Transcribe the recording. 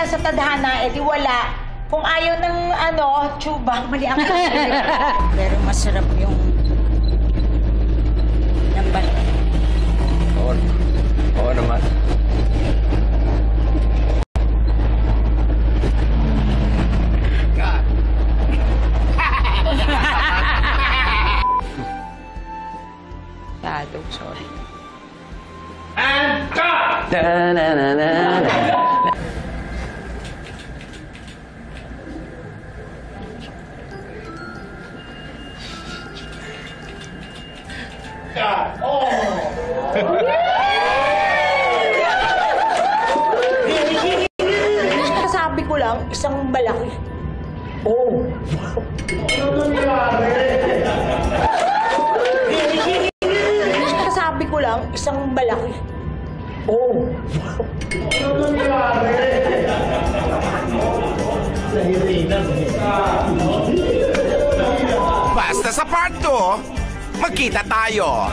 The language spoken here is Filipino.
sa tadhana, edi wala. Kung ayaw ng tsuba, mali ang pero masarap yung lambat. Oo naman. Sorry. And cut! Sabi ko lang, isang malaki. Oh. Sabi ko lang, isang malaki. Oh. Basta sa part 2, magkita tayo.